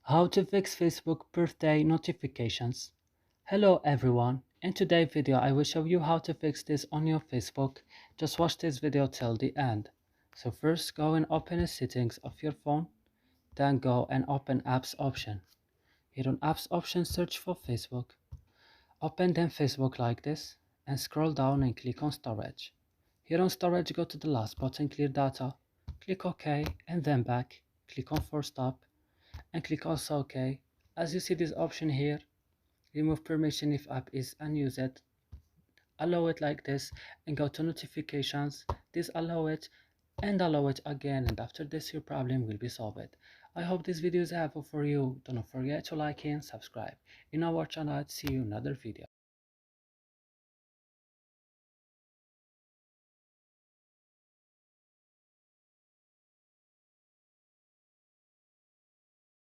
How to fix Facebook birthday notifications. Hello everyone, in today's video I will show you how to fix this on your Facebook. Just watch this video till the end. So first go and open the settings of your phone, then go and open apps option. Here on apps option search for Facebook. Open then Facebook like this and scroll down and click on storage. Here on storage go to the last button, clear data, click OK and then back, click on force stop and click also OK. As you see this option here, remove permission if app is unused, allow it like this and go to notifications, disallow it and allow it again, and after this your problem will be solved. I hope this video is helpful for you. Don't forget to like and subscribe in our channel. See you in another video.